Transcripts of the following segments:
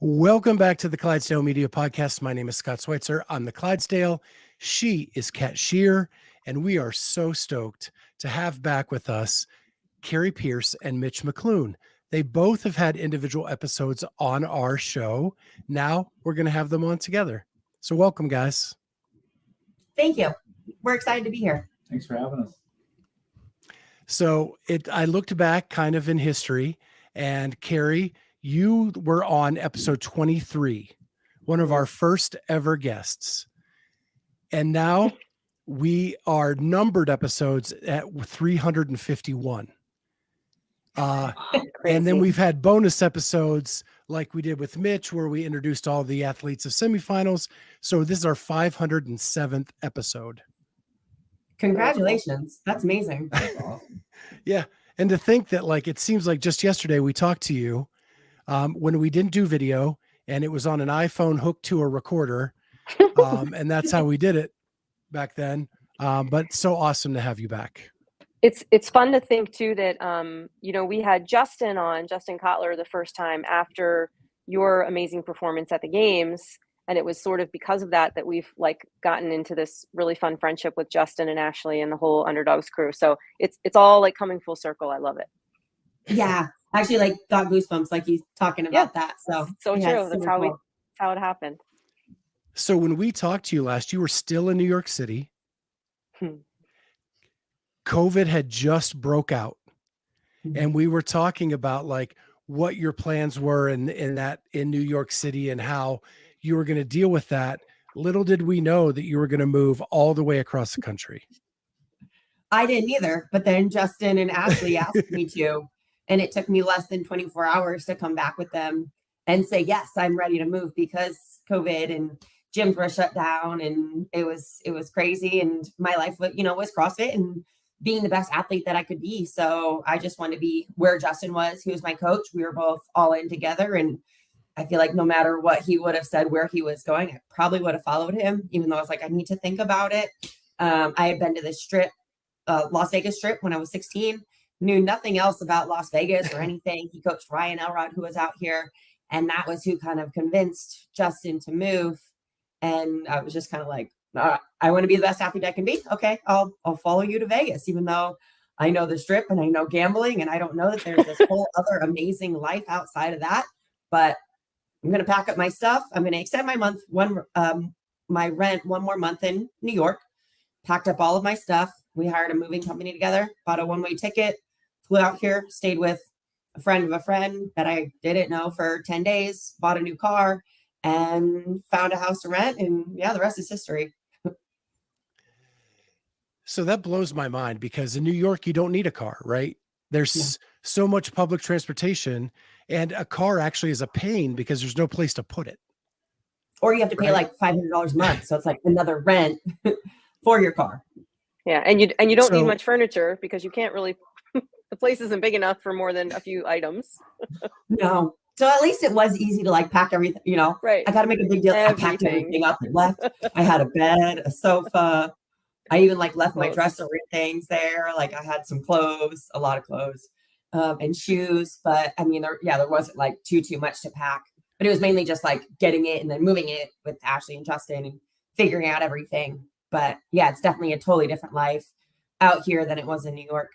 Welcome back to the Clydesdale Media Podcast. My name is Scott Schweitzer. I'm the Clydesdale. She is Kat Shear, and we are so stoked to have back with us Kari, Pearce, and Mitch McClune. They both have had individual episodes on our show. Now we're going to have them on together. So welcome, guys. Thank you. We're excited to be here. Thanks for having us. So I looked back kind of in history, and Kari, you were on episode 23, one of our first ever guests. And now we are numbered episodes at 351. And then we've had bonus episodes like we did with Mitch, where we introduced all the athletes of semifinals. So this is our 507th episode. Congratulations. That's amazing. That's awesome. Yeah. And to think that, like, it seems like just yesterday we talked to you when we didn't do video, and it was on an iPhone hooked to a recorder. And that's how we did it back then. But so awesome to have you back. It's fun to think too that, we had Justin Cotler the first time after your amazing performance at the games. And it was sort of because of that we've gotten into this really fun friendship with Justin and Ashley and the whole Underdogs crew. So it's all coming full circle. I love it. Yeah. Actually got goosebumps he's talking about that. So yeah, true. That's how it happened. So when we talked to you last, you were still in New York City. COVID had just broke out, and we were talking about what your plans were in New York City and how you were going to deal with that. Little did we know that you were going to move all the way across the country. I didn't either, but then Justin and Ashley asked me to, and it took me less than 24 hours to come back with them and say, yes, I'm ready to move, because COVID and gyms were shut down and it was crazy. And my life was CrossFit and being the best athlete that I could be. So I just wanted to be where Justin was. He was my coach. We were both all in together. And I feel like no matter what he would have said where he was going, I probably would have followed him, even though I was I need to think about it. I had been to this strip, Las Vegas strip, when I was 16, knew nothing else about Las Vegas or anything. He coached Ryan Elrod, who was out here. And that was who kind of convinced Justin to move. And I was just kind of I want to be the best athlete I can be. Okay, I'll follow you to Vegas, even though I know the strip and I know gambling and I don't know that there's this whole other amazing life outside of that. But I'm going to pack up my stuff. I'm going to extend my rent one more month in New York. Packed up all of my stuff. We hired a moving company together, bought a one-way ticket, flew out here, stayed with a friend of a friend that I didn't know for 10 days, bought a new car, and found a house to rent. And yeah, the rest is history. So that blows my mind, because in New York, you don't need a car, right? There's so much public transportation, and a car actually is a pain because there's no place to put it. Or you have to pay $500 a month. So it's another rent for your car. Yeah. And you don't need much furniture, because you can't really, the place isn't big enough for more than a few items. No. So at least it was easy to pack everything, Right. I got to make a big deal. I packed everything up and left. I had a bed, a sofa. I even left my dresser and things there. I had some clothes, a lot of clothes, and shoes. But I mean, there wasn't too much to pack. But it was mainly just getting it and then moving it with Ashley and Justin and figuring out everything. But yeah, it's definitely a totally different life out here than it was in New York.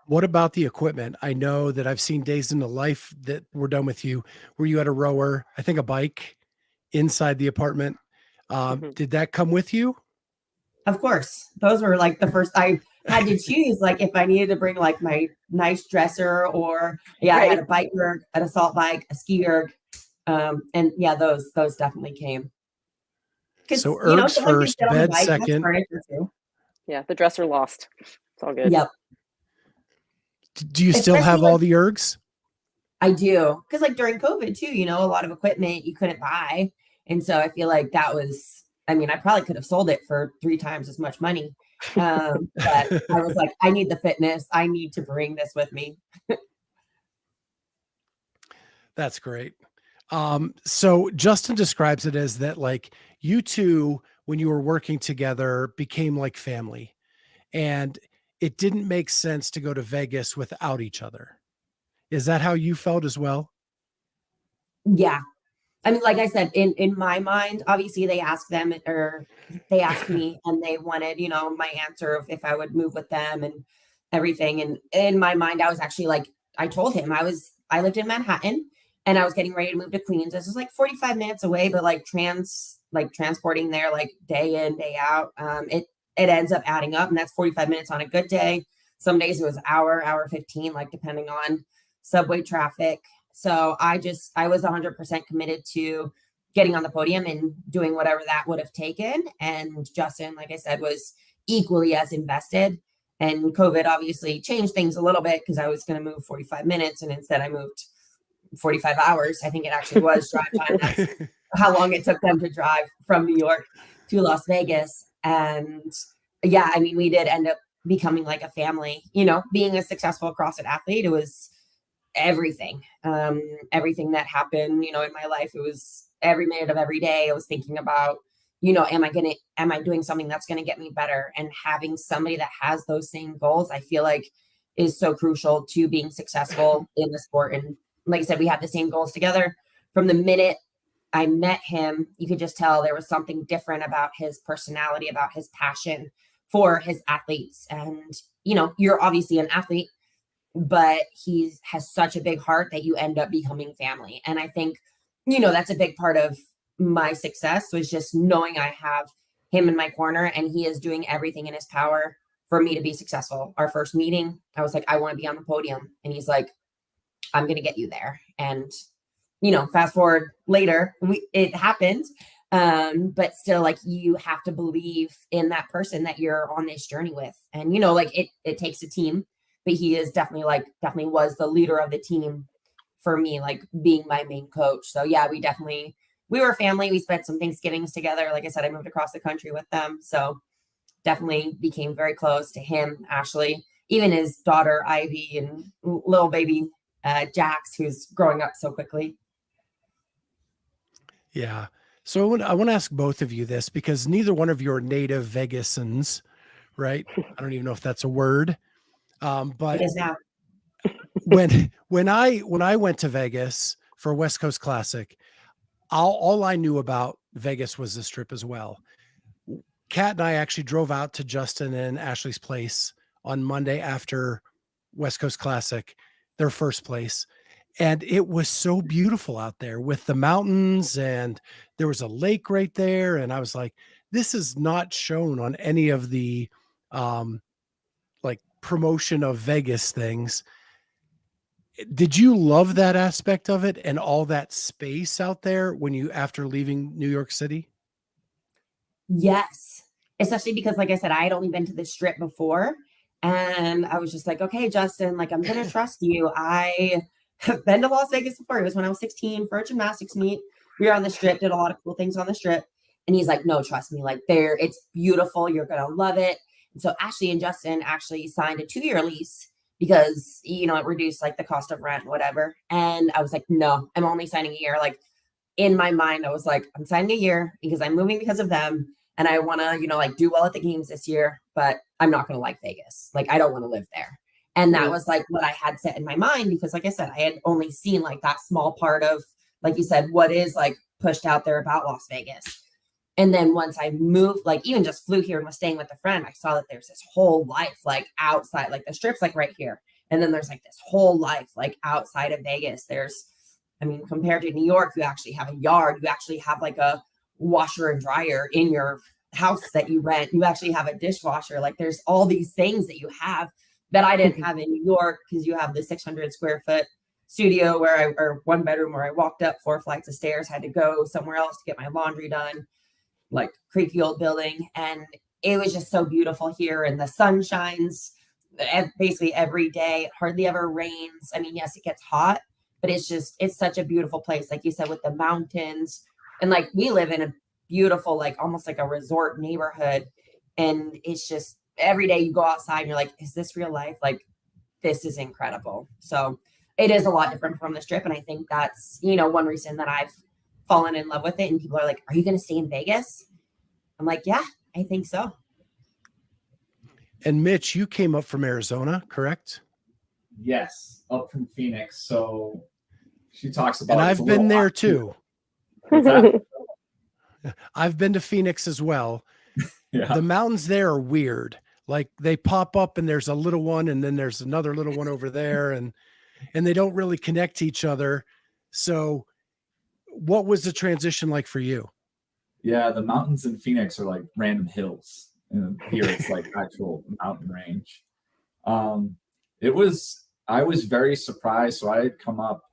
What about the equipment? I know that I've seen days in the life that were done with you where you had a rower, I think a bike inside the apartment. Did that come with you? Of course. Those were the first. I had to choose if I needed to bring my nice dresser, or I had a bike erg, an assault bike, a ski erg. And yeah, those definitely came. So ergs first, bed second. Yeah, the dresser lost. It's all good. Yep. Do you still have all the ergs? I do. Because during COVID too, a lot of equipment you couldn't buy. And so I feel that was, I probably could have sold it for 3 times as much money. But I was I need the fitness. I need to bring this with me. That's great. So Justin describes it as that you two, when you were working together, became like family, and it didn't make sense to go to Vegas without each other. Is that how you felt as well? Yeah. I mean, like I said, in my mind, obviously they asked them or they asked me and they wanted, my answer of if I would move with them and everything. And in my mind, I was actually like, I told him I lived in Manhattan and I was getting ready to move to Queens. This was like 45 minutes away, but like transporting there like day in, day out. It ends up adding up, and that's 45 minutes on a good day. Some days it was hour 15, like depending on subway traffic. So I was 100% committed to getting on the podium and doing whatever that would have taken. And Justin, like I said, was equally as invested. And COVID obviously changed things a little bit because I was going to move 45 minutes and instead I moved 45 hours. I think it actually was drive time. That's how long it took them to drive from New York to Las Vegas. And yeah, I mean, we did end up becoming like a family, being a successful CrossFit athlete. It was everything that happened in my life. It was every minute of every day I was thinking about am I doing something that's going to get me better, and having somebody that has those same goals I feel like is so crucial to being successful in the sport. And like I said, we had the same goals together. From the minute I met him, you could just tell there was something different about his personality, about his passion for his athletes. And you're obviously an athlete, but he has such a big heart that you end up becoming family. And I think, that's a big part of my success, was just knowing I have him in my corner and he is doing everything in his power for me to be successful. Our first meeting, I was like, I want to be on the podium. And he's like, I'm going to get you there. And, fast forward later, it happened. But still, like, you have to believe in that person that you're on this journey with. And, like it takes a team. But he is definitely was the leader of the team for me, like being my main coach. So yeah, we were family. We spent some Thanksgivings together. Like I said, I moved across the country with them. So definitely became very close to him, Ashley, even his daughter, Ivy, and little baby Jax, who's growing up so quickly. Yeah. So I want to ask both of you this, because neither one of you are native Vegasans, right? I don't even know if that's a word. But It is now. when I went to Vegas for West Coast Classic, all I knew about Vegas was the Strip as well. Kat and I actually drove out to Justin and Ashley's place on Monday after West Coast Classic, their first place. And it was so beautiful out there with the mountains, and there was a lake right there. And I was like, this is not shown on any of the like promotion of Vegas things. Did you love that aspect of it and all that space out there after leaving New York City? Yes. Especially because, like I said, I had only been to the Strip before. And I was just like, okay, Justin, like, I'm going to trust you. I have been to Las Vegas before. It was when I was 16 for a gymnastics meet. We were on the Strip, did a lot of cool things on the Strip. And he's like, no, trust me, like, it's beautiful. You're going to love it. And so Ashley and Justin actually signed a 2-year lease because, it reduced like the cost of rent, whatever. And I was like, no, I'm only signing a year. Like, in my mind, I was like, I'm signing a year because I'm moving because of them. And I want to, like, do well at the games this year, but I'm not going to like Vegas. Like, I don't want to live there. And that was like what I had set in my mind, because like I said, I had only seen like that small part of, like you said, what is like pushed out there about Las Vegas. And then once I moved, like even just flew here and was staying with a friend, I saw that there's this whole life like outside, like the Strip's like right here. And then there's like this whole life like outside of Vegas. Compared to New York, you actually have a yard. You actually have like a washer and dryer in your house that you rent. You actually have a dishwasher. Like, there's all these things that you have that I didn't have in New York, because you have the 600 square foot studio or 1 bedroom where I walked up 4 flights of stairs, had to go somewhere else to get my laundry done, like creaky old building. And it was just so beautiful here. And the sun shines basically every day. It hardly ever rains. I mean, yes, it gets hot, but it's such a beautiful place. Like you said, with the mountains, and like we live in a beautiful, like almost like a resort neighborhood. And it's just every day you go outside and you're like, is this real life? Like, this is incredible. So it is a lot different from the Strip. And I think that's, one reason that I've fallen in love with it. And people are like, are you going to stay in Vegas? I'm like, yeah, I think so. And Mitch, you came up from Arizona, correct? Yes, up from Phoenix. So she talks about. And It's I've a little been there odd. too. What's that? I've been to Phoenix as well. Yeah. The mountains there are weird. Like they pop up and there's a little one and then there's another little one over there and they don't really connect to each other. So what was the transition like for you? Yeah, the mountains in Phoenix are like random hills. And here it's like actual mountain range. It was, I was very surprised. So I had come up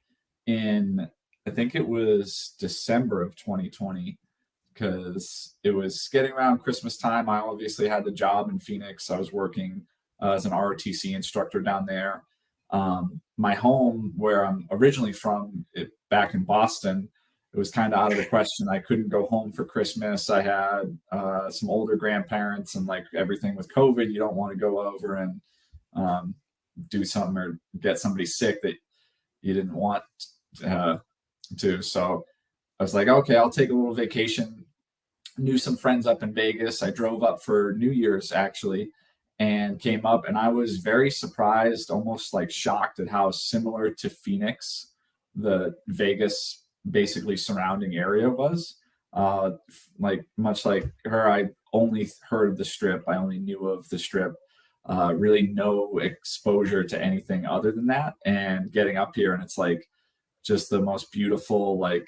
in, I think it was December of 2020, because it was getting around Christmas time. I obviously had the job in Phoenix. I was working as an ROTC instructor down there. My home, where I'm originally from, back in Boston, it was kind of out of the question. I couldn't go home for Christmas. I had some older grandparents, and like everything with COVID, you don't want to go over and do something or get somebody sick that you didn't want to. So I was like, okay, I'll take a little vacation. Knew some friends up in Vegas. I drove up for New Year's actually, and came up, and I was very surprised, almost like shocked at how similar to Phoenix the Vegas basically surrounding area was. Like much like her, I only heard of the Strip. I only knew of the Strip. Really no exposure to anything other than that. And getting up here, and it's like just the most beautiful like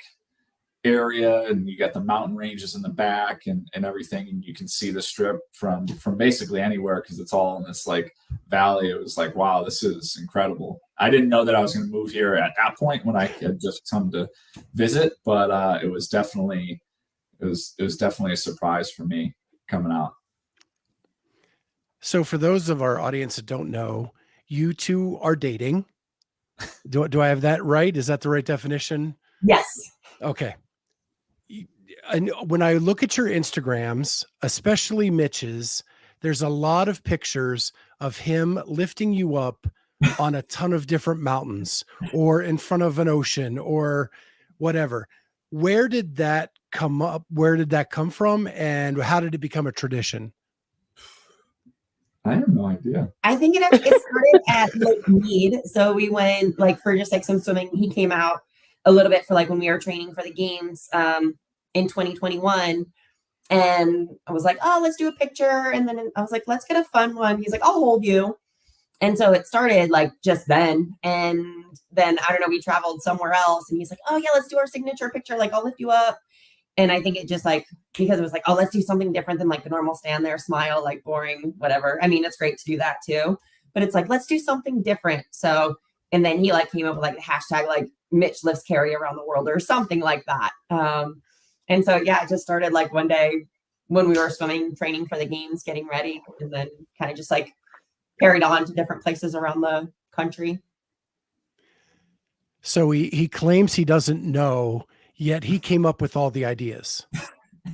area, and you got the mountain ranges in the back and everything, and you can see the Strip from basically anywhere because it's all in this like valley. It was like, wow, this is incredible. I didn't know that I was going to move here at that point when I had just come to visit, but it was definitely a surprise for me coming out. So for those of our audience that don't know, you two are dating. Do I have that right? Is that the right definition? Yes. Okay. And when I look at your Instagrams, especially Mitch's, there's a lot of pictures of him lifting you up on a ton of different mountains or in front of an ocean or whatever. Where did that come up? Where did that come from? And how did it become a tradition? I have no idea. I think it started at Lake Mead. So we went like for just like some swimming. He came out a little bit for like when we were training for the games in 2021. And I was like, oh, let's do a picture. And then I was like, let's get a fun one. He's like, I'll hold you. And so it started like just then. And then I don't know, we traveled somewhere else and he's like, oh yeah, let's do our signature picture. Like I'll lift you up. And I think it just like, because it was like, oh, let's do something different than like the normal stand there, smile, like boring, whatever. I mean, it's great to do that too, but it's like, let's do something different. So, and then he like came up with like the hashtag, like Mitch lifts Kari around the world or something like that. And so, yeah, it just started like one day when we were swimming, training for the games, getting ready, and then kind of just like carried on to different places around the country. So he claims he doesn't know, yet he came up with all the ideas.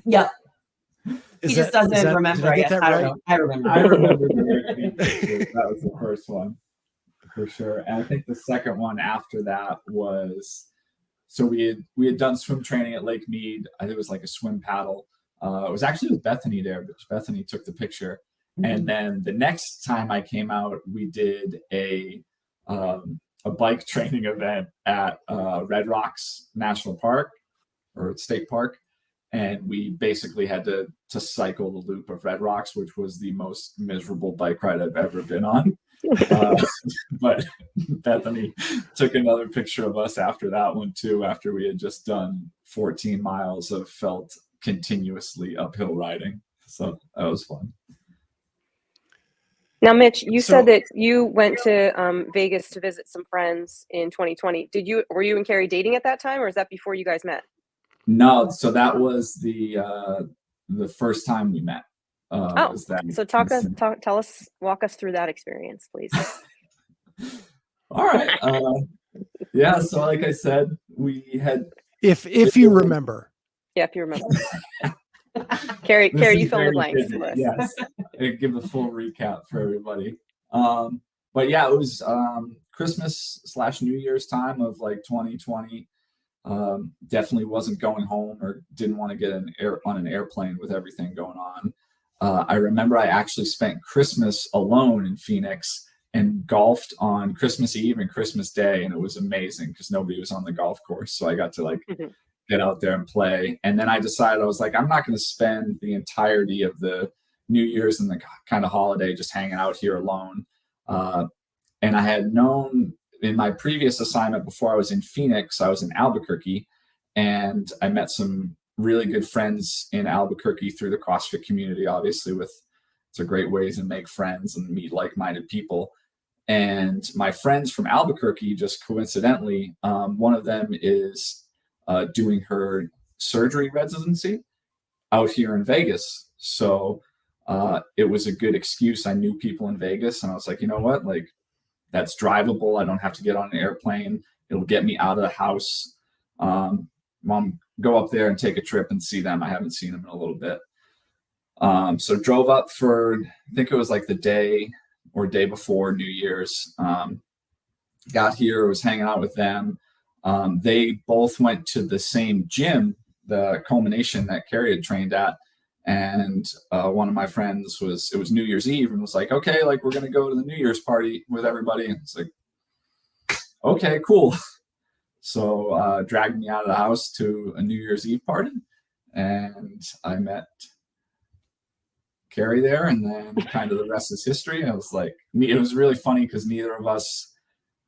Yep. He just doesn't remember. I guess. I don't know. I remember. That was the first one for sure. And I think the second one after that was, so we had done swim training at Lake Mead. I think it was like a swim paddle. It was actually with Bethany there, but Bethany took the picture. Mm-hmm. And then the next time I came out, we did a bike training event at Red Rocks National Park or State Park. And we basically had to cycle the loop of Red Rocks, which was the most miserable bike ride I've ever been on. But Bethany took another picture of us after that one too, after we had just done 14 miles of felt continuously uphill riding. So that was fun. Now, Mitch, you said that you went to Vegas to visit some friends in 2020. Were you and Kari dating at that time, or is that before you guys met? No, so that was the first time we met. So walk us through that experience, please. All right. Yeah. So like I said, we had. If you remember. Yeah, if you remember. Kari, you fill in the blanks. Yes. I give a full recap for everybody. But yeah, it was Christmas/New Year's time of like 2020. Definitely wasn't going home or didn't want to get on an airplane with everything going on. I remember I actually spent Christmas alone in Phoenix and golfed on Christmas Eve and Christmas Day, and it was amazing because nobody was on the golf course, so I got to like get out there and play. And then I decided, I was like, I'm not going to spend the entirety of the New Year's and the kind of holiday just hanging out here alone. And I had known in my previous assignment before I was in Phoenix, I was in Albuquerque, and I met some really good friends in Albuquerque through the CrossFit community. Obviously, it's a great way to make friends and meet like-minded people. And my friends from Albuquerque, just coincidentally, one of them is doing her surgery residency out here in Vegas. So it was a good excuse. I knew people in Vegas, and I was like, you know what, like, that's drivable. I don't have to get on an airplane. It'll get me out of the house. Mom, go up there and take a trip and see them. I haven't seen them in a little bit. So drove up for, I think it was like the day before New Year's. Got here, was hanging out with them. They both went to the same gym, the Culmination that Kari had trained at. And one of my friends it was New Year's Eve and was like, okay, like, we're going to go to the New Year's party with everybody. And it's like, okay, cool. So dragged me out of the house to a New Year's Eve party. And I met Kari there, and then kind of the rest is history. I was like, it was really funny because neither of us,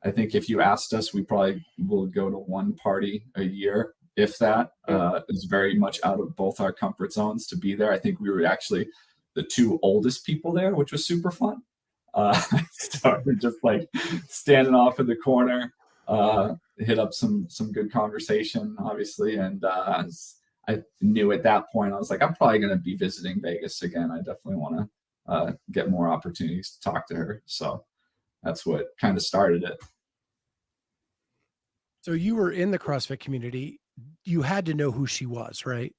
I think if you asked us, we probably will go to one party a year, if that. It's very much out of both our comfort zones to be there. I think we were actually the two oldest people there, which was super fun. So we're just like standing off in the corner, hit up some good conversation, obviously. And I knew at that point, I was like, I'm probably going to be visiting Vegas again. I definitely want to get more opportunities to talk to her. So that's what kind of started it. So you were in the CrossFit community. You had to know who she was, right?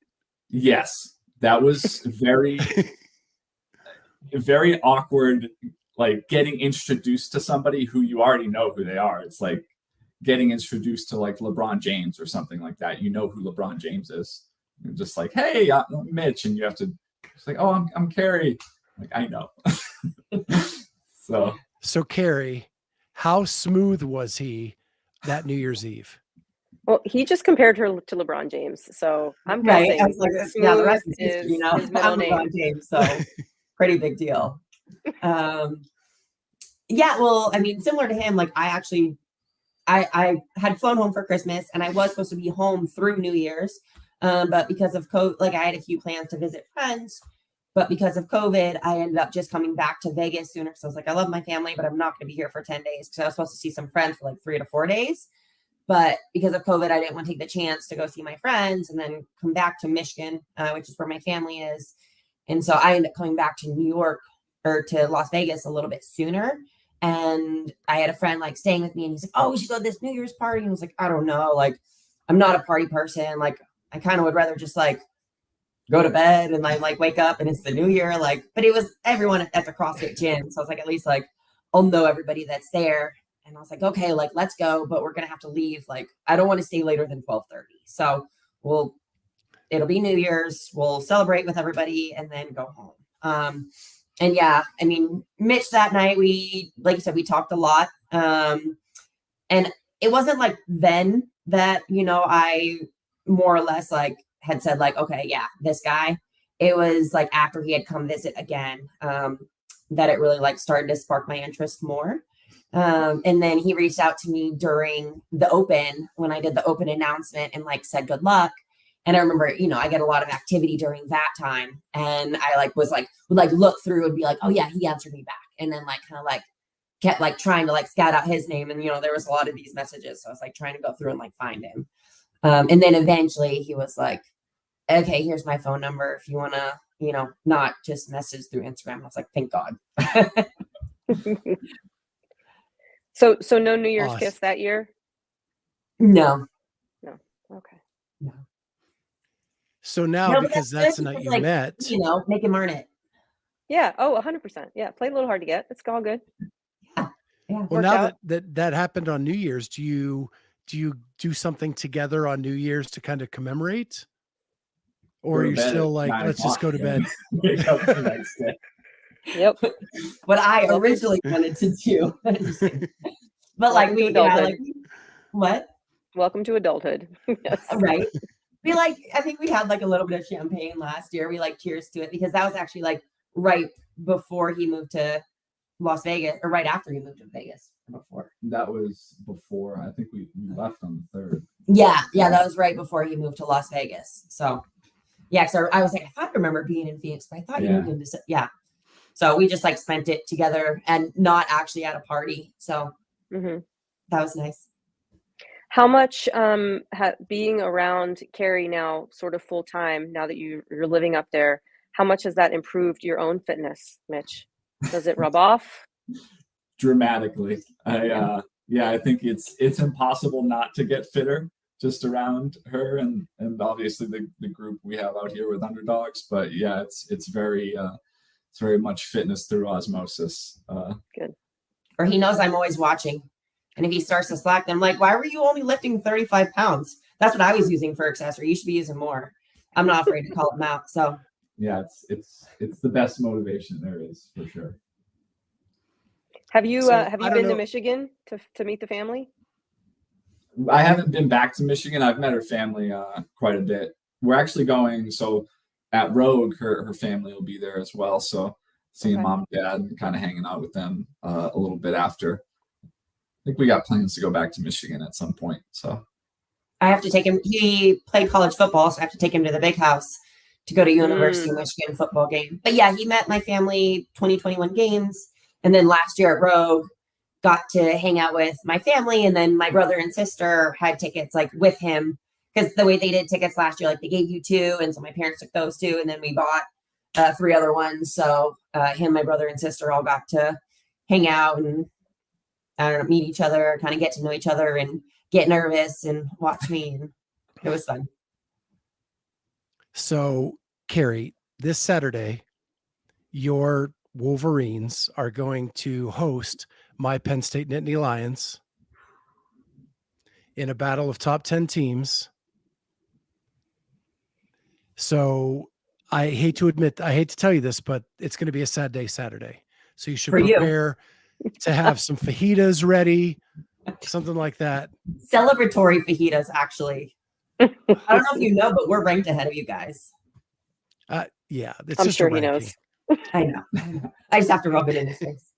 Yes. That was very, very awkward, like getting introduced to somebody who you already know who they are. It's like getting introduced to like LeBron James or something like that. You know who LeBron James is. You're just like, hey, I'm Mitch. And you have to, it's like, oh, I'm Kari. Like, I know. So Kari, how smooth was he that New Year's Eve? Well, he just compared her to LeBron James, so I'm Right. guessing I was like, yeah, the rest is history, you know. his middle I'm name. LeBron James, so pretty big deal. Yeah, well, I mean, similar to him, like I had flown home for Christmas, and I was supposed to be home through New Year's, but because of COVID, like I had a few plans to visit friends, but because of COVID, I ended up just coming back to Vegas sooner. So I was like, I love my family, but I'm not going to be here for 10 days because I was supposed to see some friends for like 3 to 4 days. But because of COVID, I didn't want to take the chance to go see my friends and then come back to Michigan, which is where my family is. And so I ended up coming back to New York or to Las Vegas a little bit sooner. And I had a friend like staying with me, and he's like, oh, we should go to this New Year's party. And I was like, I don't know. Like, I'm not a party person. Like, I kind of would rather just like go to bed and like wake up and it's the new year. Like, but it was everyone at the CrossFit gym. So I was like, at least like I'll know everybody that's there. And I was like, okay, like, let's go, but we're going to have to leave. Like, I don't want to stay later than 12:30. So it'll be New Year's. We'll celebrate with everybody and then go home. And yeah, I mean, Mitch, that night, like you said, we talked a lot. And it wasn't like then that, you know, I more or less like had said like, okay, yeah, this guy. It was like after he had come visit again, that it really like started to spark my interest more. And then he reached out to me during the open when I did the open announcement and like said good luck. And I remember, you know, I get a lot of activity during that time. And I like would look through and be like, oh yeah, he answered me back. And then like kind of like kept like trying to like scout out his name. And, you know, there was a lot of these messages. So I was like trying to go through and like find him. And then eventually he was like, okay, here's my phone number if you want to, you know, not just message through Instagram. I was like, thank God. So no New Year's Awesome. kiss that year? No. Okay. No. So now, No, but because that's that's the good night because, you like, met. you know, make him earn it. Yeah. Oh, 100%. Yeah. Play a little hard to get. It's all good. Yeah. Well, Worked now out. that happened on New Year's, do you do something together on New Year's to kind of commemorate? Or Go are to you bed still at like, 9 let's just go to o'clock bed? and wake up the next day. Yep. what I originally wanted to do. Just kidding. But like Welcome we, to yeah, adulthood. like what? Welcome to adulthood. Yes. Right. We like, I think we had like a little bit of champagne last year. We like cheers to it because that was actually like right before he moved to Las Vegas, or right after he moved to Vegas. Before. That was before. I think we left on the 3rd. Yeah, that was right before he moved to Las Vegas. So yeah, so I was like, I thought I remember being in Phoenix, but I thought you moved into So we just like spent it together and not actually at a party. So that was nice. How much being around Kari now, sort of full time, now that you're living up there, how much has that improved your own fitness, Mitch? Does it rub off? Dramatically. I think it's impossible not to get fitter just around her and obviously the group we have out here with underdogs. But yeah, it's very much fitness through osmosis. Good. Or he knows I'm always watching. And if he starts to slack, I'm like, why were you only lifting 35 pounds? That's what I was using for accessory. You should be using more. I'm not afraid to call him out. So yeah, it's the best motivation there is for sure. Have you been to Michigan to meet the family? I haven't been back to Michigan. I've met her family quite a bit. We're actually going, so at Rogue, her family will be there as well. So seeing mom and dad and kind of hanging out with them a little bit after. I think we got plans to go back to Michigan at some point. So I have to take him. He played college football, so I have to take him to the big house to go to University of Michigan football game. But yeah, he met my family 2021 games. And then last year at Rogue, got to hang out with my family. And then my brother and sister had tickets like with him, because the way they did tickets last year, like they gave you 2. And so my parents took those 2. And then we bought 3 other ones. So him, my brother and sister all got to hang out and I don't know, meet each other, kind of get to know each other and get nervous and watch me. And it was fun. So, Kari, this Saturday, your Wolverines are going to host my Penn State Nittany Lions in a battle of top 10 teams. So I hate to tell you this, but it's going to be a sad day Saturday. So you should prepare to have some fajitas ready, something like that. Celebratory fajitas, actually. I don't know if you know, but we're ranked ahead of you guys. Yeah, it's I'm just sure a he ranking. knows. I know. I just have to rub it in his face.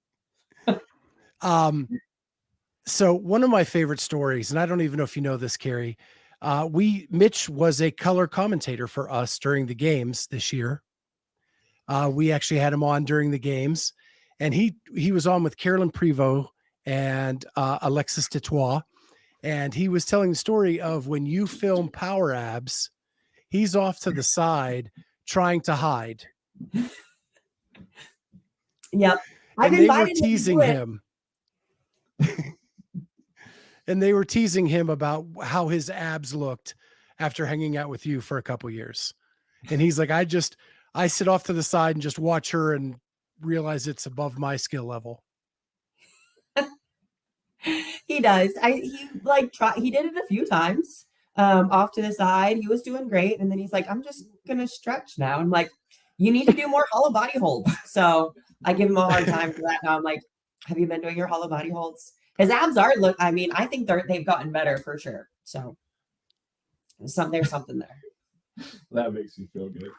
So one of my favorite stories, and I don't even know if you know this, Kari, Mitch was a color commentator for us during the games this year. We actually had him on during the games, and he was on with Carolyn Prevost and Alexis Titois, and he was telling the story of when you film Power Abs, he's off to the side trying to hide. Yep. And they were teasing him. And they were teasing him about how his abs looked after hanging out with you for a couple years. And he's like, I sit off to the side and just watch her and realize it's above my skill level. He does. He did it a few times off to the side. He was doing great. And then he's like, I'm just going to stretch now. I'm like, you need to do more hollow body holds. So I give him a hard time for that. Now I'm like, have you been doing your hollow body holds? His abs I think they've gotten better for sure. So there's something there. That makes me feel good.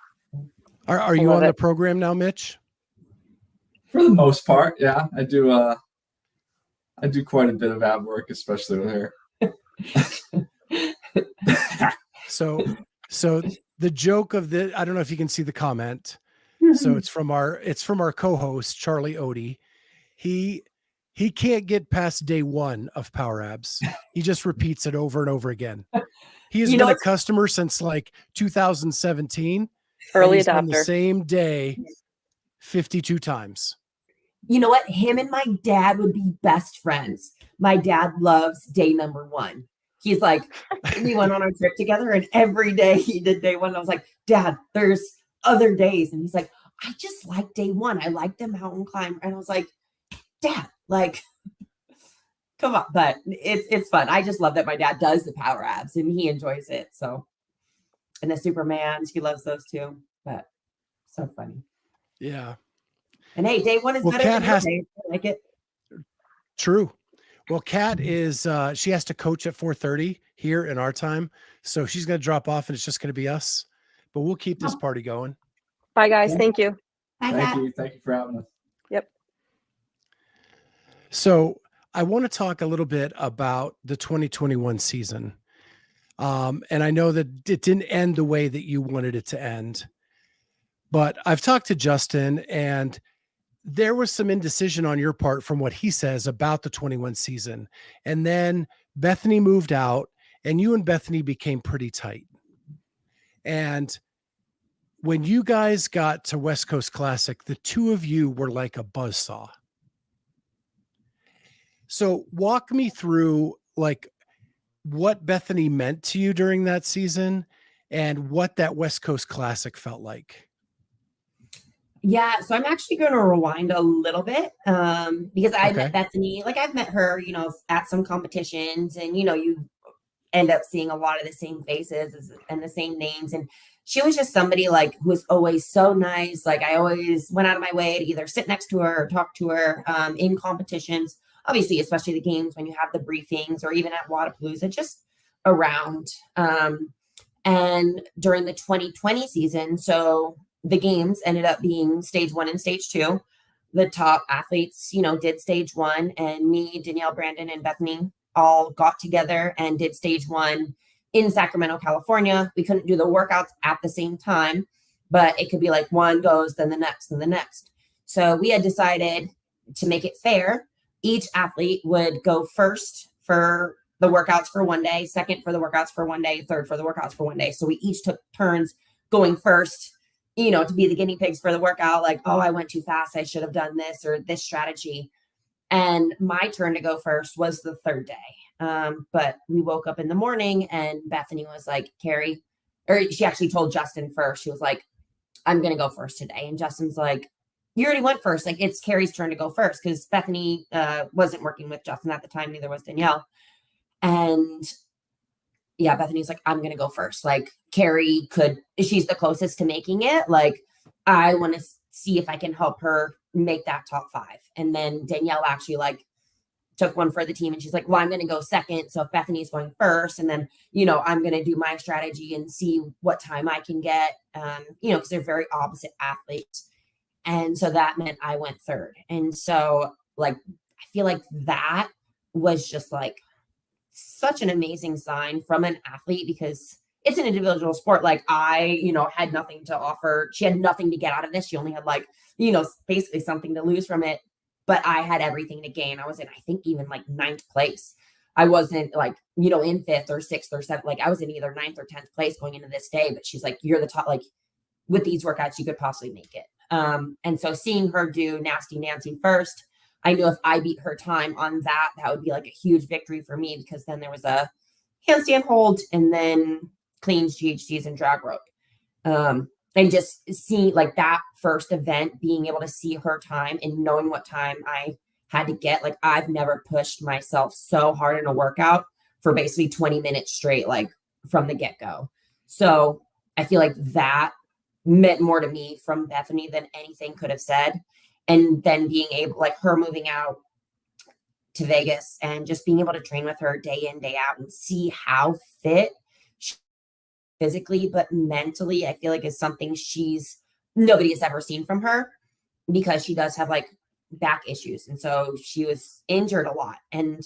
Are you on the program now, Mitch? For the most part, yeah. I do quite a bit of ab work, especially with her. So the joke of I don't know if you can see the comment. So it's from our co-host, Charlie Odie. He can't get past day 1 of Power Abs. He just repeats it over and over again. He has been a customer since like 2017. Early adopter. Done the same day 52 times. You know what? Him and my dad would be best friends. My dad loves day number 1. He's like, we went on our trip together and every day he did day 1. I was like, Dad, there's other days. And he's like, I just like day 1. I like the mountain climb. And I was like, Dad, like, come on. But it's fun. I just love that my dad does the Power Abs and he enjoys it. So, and the Supermans, he loves those too. But so funny. Yeah. And hey, day one is Well, better Kat than no days. I like it. True. Well, Kat is she has to coach at 4:30 here in our time. So she's going to drop off and it's just going to be us. But we'll keep this party going. Bye, guys. Yeah. Thank you. Bye, Thank Kat. you. Thank you for having us. Yep. So I want to talk a little bit about the 2021 season. And I know that it didn't end the way that you wanted it to end. But I've talked to Justin, and there was some indecision on your part from what he says about the 21 season. And then Bethany moved out, and you and Bethany became pretty tight. And when you guys got to West Coast Classic, the two of you were like a buzzsaw. So walk me through like what Bethany meant to you during that season and what that West Coast Classic felt like. Yeah, so I'm actually going to rewind a little bit because I Okay. met Bethany. Like I've met her, at some competitions, and you end up seeing a lot of the same faces and the same names. And she was just somebody like who was always so nice. Like I always went out of my way to either sit next to her or talk to her in competitions. Obviously, especially the games when you have the briefings or even at Wadapalooza, just around. And during the 2020 season, so the games ended up being stage 1 and stage 2. The top athletes, did stage 1, and me, Danielle, Brandon, and Bethany all got together and did stage 1 in Sacramento, California. We couldn't do the workouts at the same time, but it could be like one goes, then the next, and the next. So we had decided to make it fair. Each athlete would go first for the workouts for one day, second for the workouts for one day, third for the workouts for one day. So we each took turns going first, to be the guinea pigs for the workout. Like, oh, I went too fast. I should have done this or this strategy. And my turn to go first was the third day. But we woke up in the morning and Bethany was like, Kari, or she actually told Justin first. She was like, I'm going to go first today. And Justin's like, you already went first. Like it's Kari's turn to go first because Bethany wasn't working with Justin at the time. Neither was Danielle. And yeah, Bethany's like, I'm going to go first. Like Kari she's the closest to making it. Like I want to see if I can help her make that top 5. And then Danielle actually like took one for the team and she's like, well, I'm going to go second. So if Bethany's going first and then, I'm going to do my strategy and see what time I can get, because they're very opposite athletes. And so that meant I went third. And so like, I feel like that was just like such an amazing sign from an athlete because it's an individual sport. Like I, had nothing to offer. She had nothing to get out of this. She only had like, basically something to lose from it, but I had everything to gain. I was in, I think even like 9th place. I wasn't like, in 5th or 6th or 7th. Like I was in either 9th or 10th place going into this day, but she's like, you're the top, like with these workouts, you could possibly make it. And so seeing her do Nasty Nancy first, I knew if I beat her time on that, that would be like a huge victory for me because then there was a handstand hold and then cleans, GHDs, and drag rope. And just seeing like that first event, being able to see her time and knowing what time I had to get, like I've never pushed myself so hard in a workout for basically 20 minutes straight, like from the get-go. So I feel like that meant more to me from Bethany than anything could have said. And then being able, like her moving out to Vegas and just being able to train with her day in, day out and see how fit she physically, but mentally, I feel like is something nobody has ever seen from her because she does have like back issues. And so she was injured a lot. And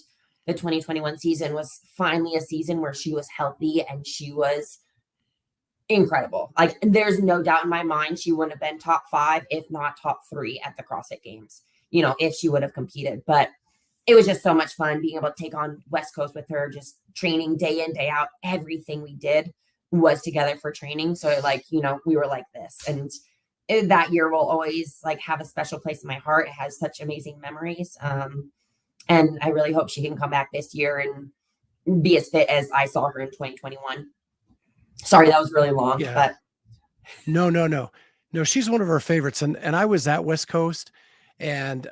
the 2021 season was finally a season where she was healthy and she was incredible. Like there's no doubt in my mind she wouldn't have been top 5, if not top 3 at the CrossFit Games, if she would have competed. But it was just so much fun being able to take on West Coast with her, just training day in, day out. Everything we did was together for training. So like, we were like this. And that year will always like have a special place in my heart. It has such amazing memories. And I really hope she can come back this year and be as fit as I saw her in 2021. Sorry, that was really long, Yeah. but No. She's one of our favorites. And I was at West Coast and,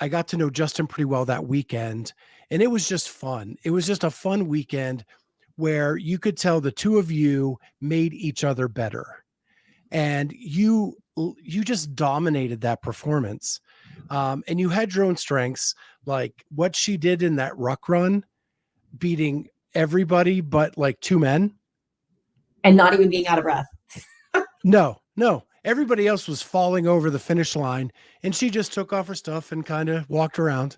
I got to know Justin pretty well that weekend and it was just fun. It was just a fun weekend where you could tell the two of you made each other better. And you you just dominated that performance. And you had your own strengths, like what she did in that ruck run, beating everybody but like 2 men. And not even being out of breath. No. Everybody else was falling over the finish line, and she just took off her stuff and kind of walked around.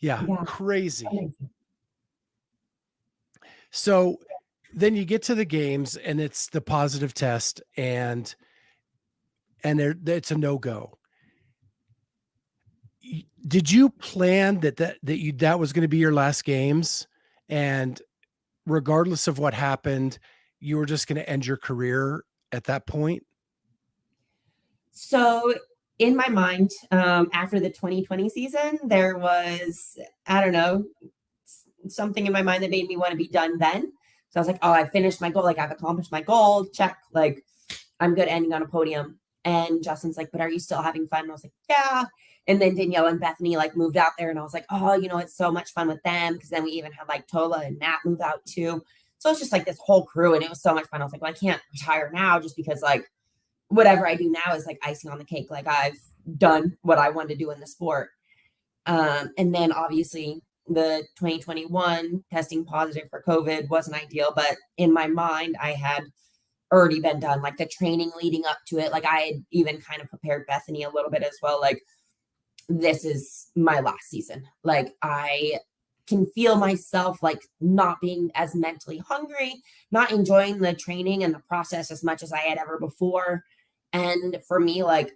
Yeah. Crazy. Amazing. So then you get to the games and it's the positive test, and it's a no-go. Did you plan that was going to be your last games, and regardless of what happened, you were just going to end your career at that point? So in my mind, after the 2020 season, there was, I don't know, something in my mind that made me want to be done then. So I was like, oh, I finished my goal. Like, I've accomplished my goal. Check. Like, I'm good ending on a podium. And Justin's like, but are you still having fun? And I was like, yeah. And then Danielle and Bethany like moved out there, and I was like, oh, it's so much fun with them. Because then we even had like Tola and Matt move out too. So it's just like this whole crew, and it was so much fun. I was like, well, I can't retire now just because like whatever I do now is like icing on the cake. Like, I've done what I wanted to do in the sport. And then obviously the 2021 testing positive for COVID wasn't ideal, but in my mind, I had already been done. Like, the training leading up to it, like I had even kind of prepared Bethany a little bit as well. Like, this is my last season. Like, I can feel myself like not being as mentally hungry, not enjoying the training and the process as much as I had ever before. And for me, like,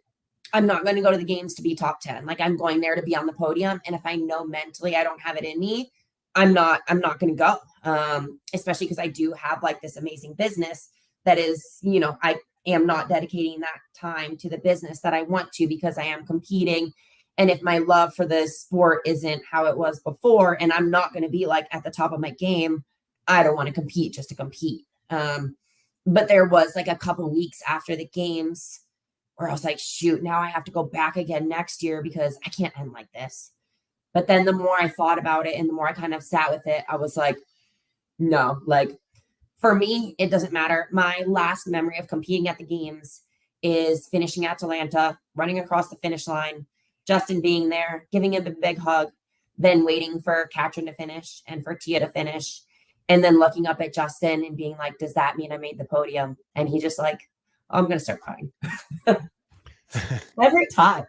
I'm not going to go to the games to be top 10. Like, I'm going there to be on the podium. And if I know mentally I don't have it in me, I'm not going to go. Especially because I do have like this amazing business that is, I am not dedicating that time to the business that I want to, because I am competing. And if my love for the sport isn't how it was before, and I'm not going to be like at the top of my game, I don't want to compete just to compete. But there was like a couple of weeks after the games where I was like, shoot, now I have to go back again next year because I can't end like this. But then the more I thought about it and the more I kind of sat with it, I was like, no, like, for me, it doesn't matter. My last memory of competing at the games is finishing at Atlanta, running across the finish line, Justin being there, giving him a big hug, then waiting for Katrin to finish and for Tia to finish, and then looking up at Justin and being like, does that mean I made the podium? And he just like, oh, I'm going to start crying. Every time.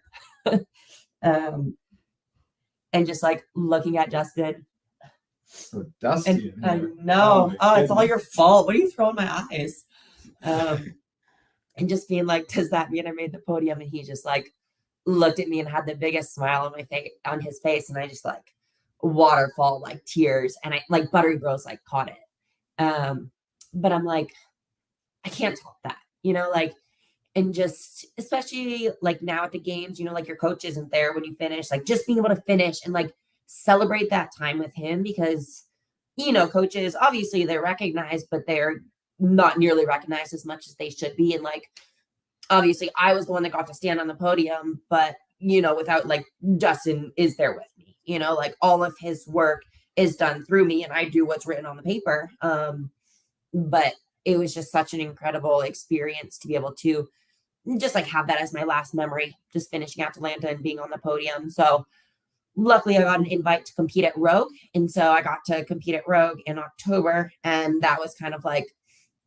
And just like looking at Justin. So dusty. And I know. Oh, it's all your fault. What are you throwing my eyes? And just being like, does that mean I made the podium? And he just like looked at me and had the biggest smile on my face, on his face. And I just like waterfall, like tears. And I like Buttery Bros like caught it. But I'm like, I can't talk that, like, and just, especially like now at the games, like your coach isn't there when you finish, like just being able to finish and like celebrate that time with him, because, coaches, obviously they're recognized, but they're not nearly recognized as much as they should be. And like, obviously I was the one that got to stand on the podium, but, without like Justin is there with me, like all of his work is done through me and I do what's written on the paper. But it was just such an incredible experience to be able to just like have that as my last memory, just finishing out Atlanta and being on the podium. So luckily I got an invite to compete at Rogue. And so I got to compete at Rogue in October. And that was kind of like,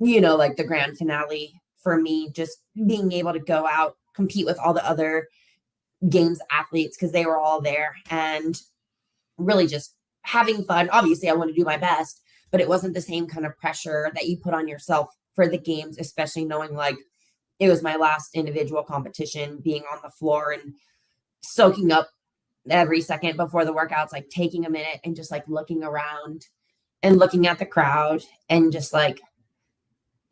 like the grand finale for me, just being able to go out, compete with all the other games athletes, because they were all there, and really just having fun. Obviously I want to do my best, but it wasn't the same kind of pressure that you put on yourself for the games, especially knowing like it was my last individual competition, being on the floor and soaking up every second before the workouts, like taking a minute and just like looking around and looking at the crowd and just like,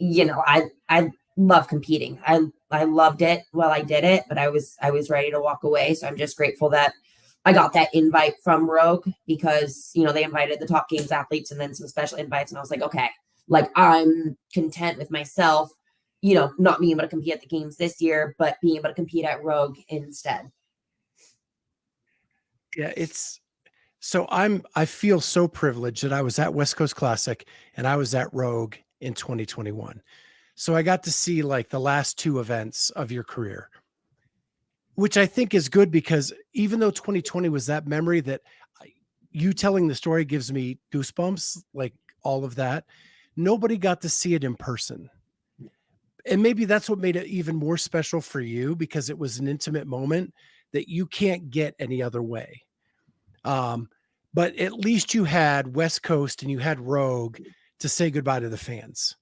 I love competing. I loved it while I did it, but I was ready to walk away. So I'm just grateful that I got that invite from Rogue, because, they invited the top games athletes and then some special invites. And I was like, okay, like I'm content with myself, not being able to compete at the games this year, but being able to compete at Rogue instead. Yeah, I feel so privileged that I was at West Coast Classic and I was at Rogue in 2021. So I got to see like the last two events of your career, which I think is good because even though 2020 was that memory that you telling the story gives me goosebumps, like all of that, nobody got to see it in person. And maybe that's what made it even more special for you because it was an intimate moment that you can't get any other way. But at least you had West Coast and you had Rogue to say goodbye to the fans.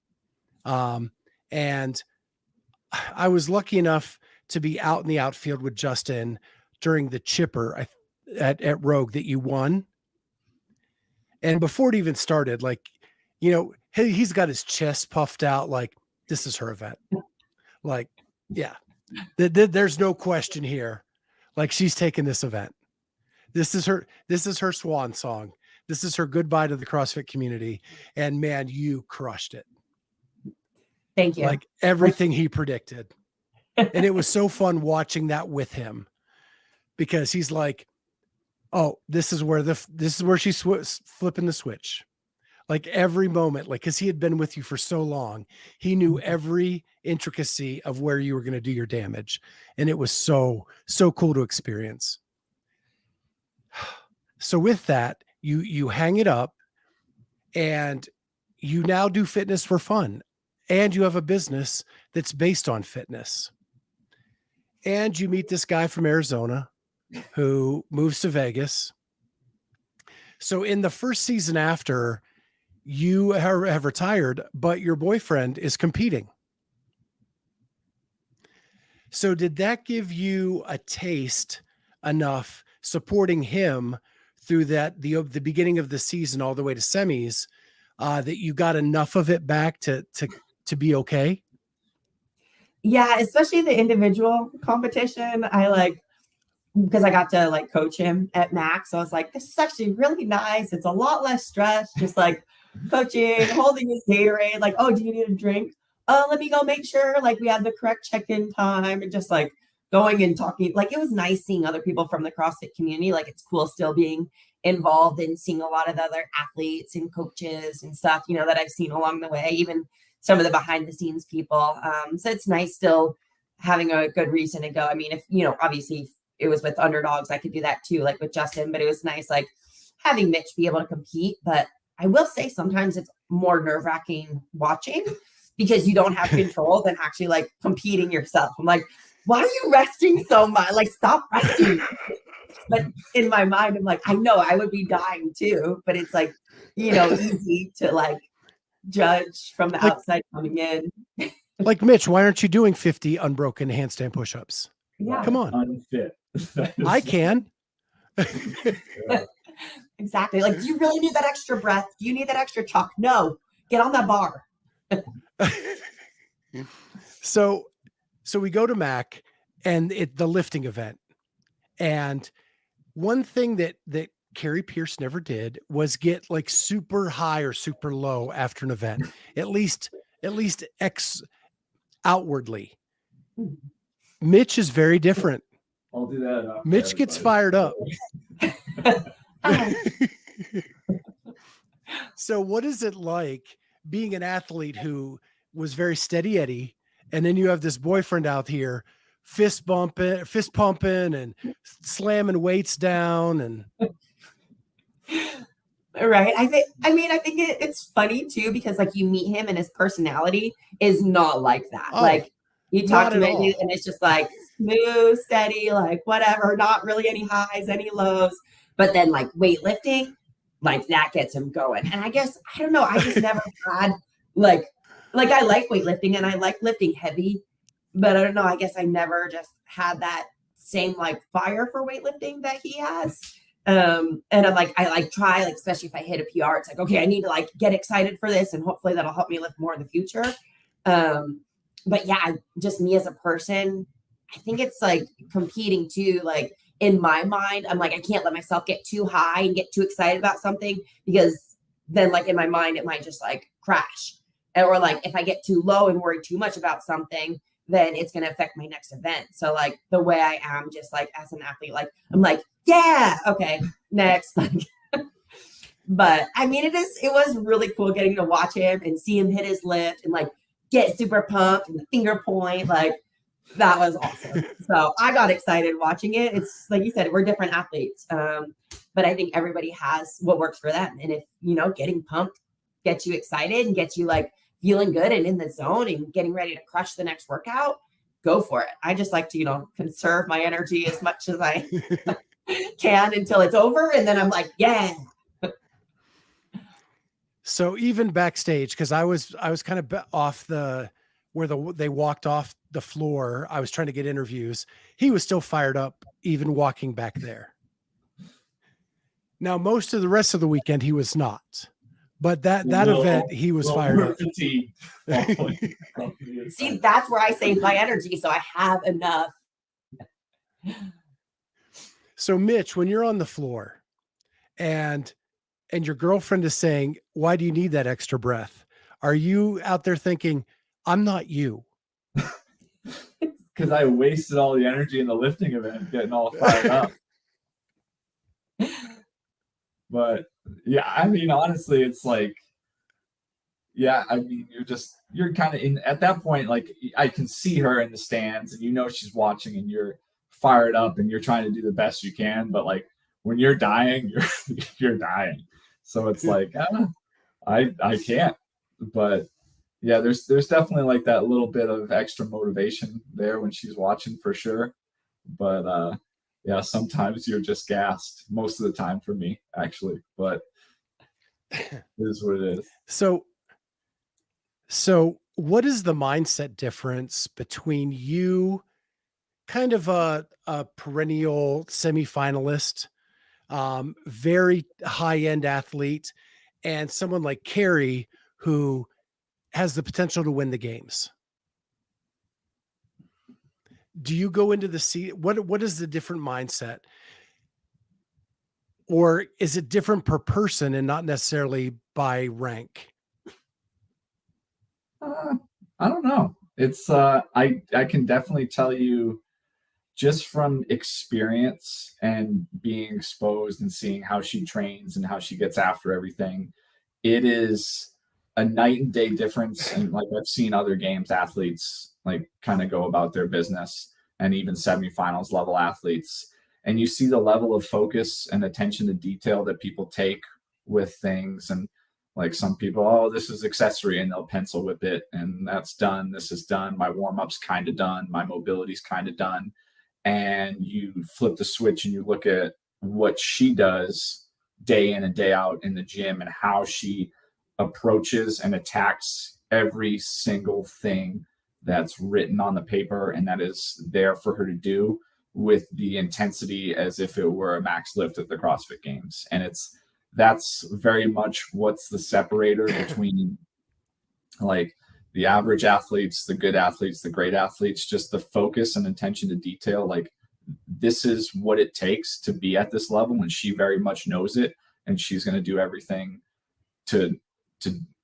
And I was lucky enough to be out in the outfield with Justin during the chipper at Rogue that you won. And before it even started, like, he's got his chest puffed out, like, this is her event. Like, yeah, there's no question here. Like, she's taking this event. This is her swan song. This is her goodbye to the CrossFit community. And man, you crushed it. Thank you. Like everything he predicted. And it was so fun watching that with him because he's like, oh, this is where she's flipping the switch. Like every moment, like, cause he had been with you for so long, he knew every intricacy of where you were going to do your damage. And it was so cool to experience. So with that, you hang it up and you now do fitness for fun and you have a business that's based on fitness. And you meet this guy from Arizona who moves to Vegas. So in the first season after, you have retired, but your boyfriend is competing. So did that give you a taste enough supporting him through the beginning of the season all the way to semis that you got enough of it back to be okay? Yeah, especially the individual competition. Because I got to like coach him at Max. So I was like, this is actually really nice. It's a lot less stress, just like coaching, holding his Gatorade, like, oh, do you need a drink? Let me go make sure like we had the correct check-in time and just like going and talking. Like it was nice seeing other people from the CrossFit community. Like it's cool still being involved and seeing a lot of the other athletes and coaches and stuff, that I've seen along the way, even some of the behind the scenes people. So it's nice still having a good reason to go. I mean, if, obviously it was with underdogs, I could do that too, like with Justin, but it was nice, like having Mitch be able to compete. But I will say sometimes it's more nerve-wracking watching because you don't have control than actually like competing yourself. I'm like, why are you resting so much? Like, stop resting. But in my mind, I'm like, I know I would be dying too, but it's like, easy to like judge from the outside coming in. Like Mitch, why aren't you doing 50 unbroken handstand push-ups? Yeah. Come on. Unfit. I can. Yeah. Exactly. Like, do you really need that extra breath? Do you need that extra chalk? No, get on that bar. So we go to Mac and the lifting event. And one thing that Kari Pearce never did was get like super high or super low after an event, at least outwardly. Mitch is very different. I'll do that. Mitch gets fired up. So what is it like being an athlete who was very steady Eddie, and then you have this boyfriend out here fist pumping and slamming weights down and right. I think it's funny too, because like you meet him and his personality is not like that. Like you talk to him and it's just like smooth, steady, like whatever, not really any highs, any lows. But then like weightlifting, like that gets him going. And I guess, I don't know, I just never had like I like weightlifting and I like lifting heavy, but I don't know, I guess I never just had that same like fire for weightlifting that he has. And I'm like, I like try, like, especially if I hit a PR, it's like, okay, I need to like get excited for this and hopefully that'll help me lift more in the future. But yeah, just me as a person, I think it's like competing too, like in my mind, I'm like, I can't let myself get too high and get too excited about something because then like in my mind, it might just like crash. Or like if I get too low and worry too much about something, then it's going to affect my next event. So like the way I am just like as an athlete, like I'm like, yeah, okay, next. But I mean, it was really cool getting to watch him and see him hit his lift and like get super pumped and the finger point. Like, that was awesome. So I got excited watching it. It's like you said, we're different athletes. But I think everybody has what works for them. And if, getting pumped gets you excited and gets you like feeling good and in the zone and getting ready to crush the next workout, go for it. I just like to, conserve my energy as much as I can until it's over. And then I'm like, yeah. So even backstage, because I was kind of off where they walked off the floor. I was trying to get interviews. He was still fired up, even walking back there. Now, most of the rest of the weekend, he was not. But that event, he was fired up. See, that's where I save my energy, so I have enough. So, Mitch, when you're on the floor and your girlfriend is saying, "Why do you need that extra breath?" Are you out there thinking, "I'm not you"? Because I wasted all the energy in the lifting event, getting all fired up. But yeah, I mean, honestly, it's like, yeah, I mean, you're kind of in at that point, like I can see her in the stands and she's watching and you're fired up and you're trying to do the best you can. But like when you're dying, you're dying. So it's like, I can't. But yeah, there's definitely like that little bit of extra motivation there when she's watching for sure. But yeah, sometimes you're just gassed. Most of the time for me, actually, but it is what it is. So what is the mindset difference between you, kind of a perennial semifinalist, very high-end athlete, and someone like Kari, who has the potential to win the games? Do you go into the seat? What is the different mindset? Or is it different per person and not necessarily by rank? I don't know. It's I can definitely tell you just from experience and being exposed and seeing how she trains and how she gets after everything, it is a night and day difference. And like I've seen other games athletes like kind of go about their business, and even semifinals level athletes, and you see the level of focus and attention to detail that people take with things. And like some people, oh, this is accessory, and they'll pencil whip it and that's done. This is done. My warm-up's kind of done. My mobility's kind of done. And you flip the switch and you look at what she does day in and day out in the gym and how she approaches and attacks every single thing that's written on the paper and that is there for her to do with the intensity as if it were a max lift at the CrossFit Games. And that's very much what's the separator between like the average athletes, the good athletes, the great athletes, just the focus and attention to detail. Like this is what it takes to be at this level, and she very much knows it, and she's going to do everything to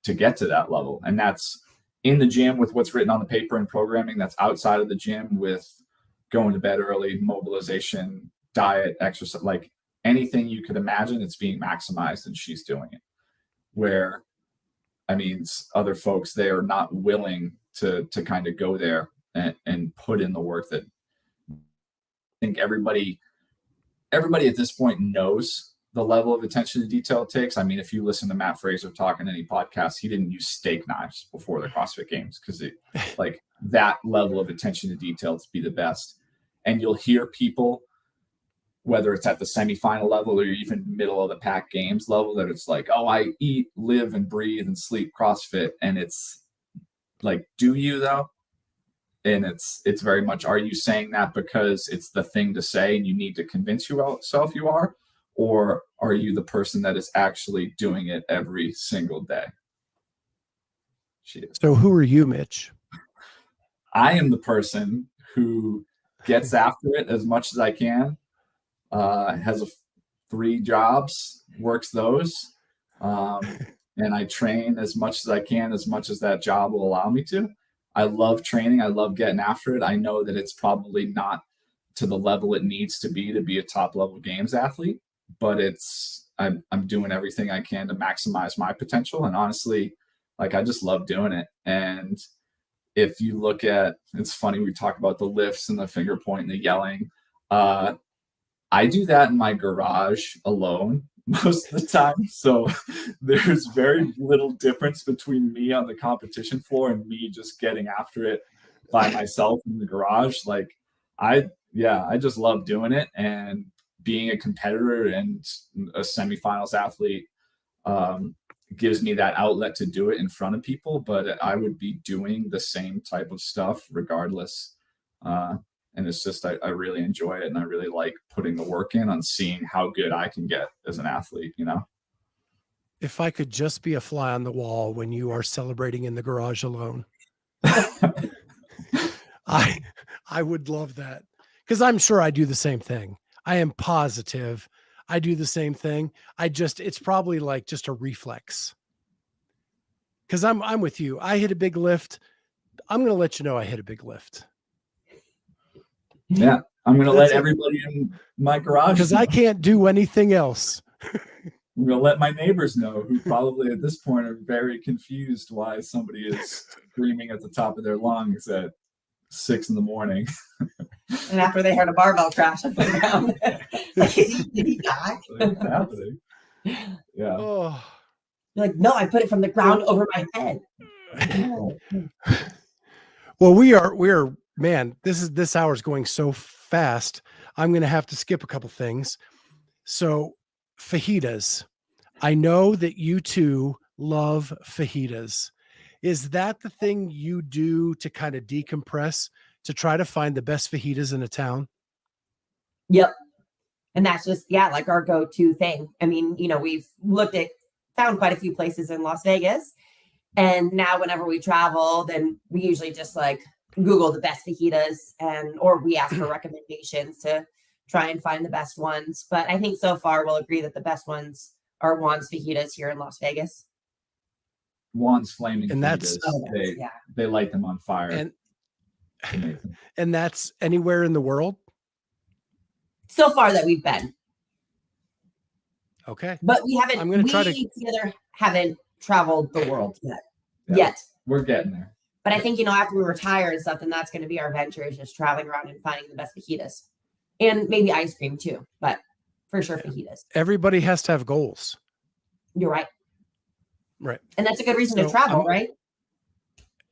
get to that level. And that's in the gym with what's written on the paper and programming. That's outside of the gym with going to bed early, mobilization, diet, exercise, like anything you could imagine, it's being maximized, and she's doing it. Where, I mean, other folks, they are not willing to kind of go there and put in the work that I think everybody at this point knows the level of attention to detail it takes. I mean, if you listen to Matt Fraser talk in any podcast, he didn't use steak knives before the CrossFit Games because it like that level of attention to detail to be the best. And you'll hear people, whether it's at the semifinal level or even middle of the pack games level, that it's like, oh, I eat, live, and breathe and sleep CrossFit. And it's like, do you though? And it's very much, are you saying that because it's the thing to say and you need to convince yourself you are? Or are you the person that is actually doing it every single day? So who are you, Mitch? I am the person who gets after it as much as I can. Has 3 jobs, works those, and I train as much as I can, as much as that job will allow me to. I love training. I love getting after it. I know that it's probably not to the level it needs to be a top level games athlete, but I'm doing everything I can to maximize my potential. And honestly, like I just love doing it. And if you look at, it's funny, we talk about the lifts and the finger point and the yelling. I do that in my garage alone most of the time. So there's very little difference between me on the competition floor and me just getting after it by myself in the garage. Like I just love doing it, and being a competitor and a semifinals athlete gives me that outlet to do it in front of people, but I would be doing the same type of stuff regardless. And it's just, I really enjoy it, and I really like putting the work in on seeing how good I can get as an athlete, you know? If I could just be a fly on the wall when you are celebrating in the garage alone, I would love that, because I'm sure I do the same thing. I am positive I do the same thing. It's probably like just a reflex. Because I'm with you. I hit a big lift. I'm going to let you know I hit a big lift. Yeah, I'm going to let everybody in my garage because I can't do anything else. I'm going to let my neighbors know, who probably at this point are very confused why somebody is screaming at the top of their lungs at 6 a.m. And after they heard a barbell crash on the ground, like, did he die? What's happening? Yeah. Oh. You're like, no, I put it from the ground over my head. Well, we are, man, this hour's going so fast. I'm going to have to skip a couple things. So fajitas. I know that you two love fajitas. Is that the thing you do to kind of decompress, to try to find the best fajitas in a town? Yep. And that's just, like our go-to thing. I mean, we've found quite a few places in Las Vegas. And now whenever we travel, then we usually just like Google the best fajitas, or we ask for recommendations to try and find the best ones. But I think so far we'll agree that the best ones are Juan's fajitas here in Las Vegas. Juan's flaming and that's fajitas. They light them on fire. And that's anywhere in the world? So far that we've been. Okay. But we haven't, together haven't traveled the world yet. We're getting there. But I think, after we retire and stuff, then that's going to be our venture, is just traveling around and finding the best fajitas. And maybe ice cream too, but for sure fajitas. Everybody has to have goals. You're right. Right. And that's a good reason to travel, right?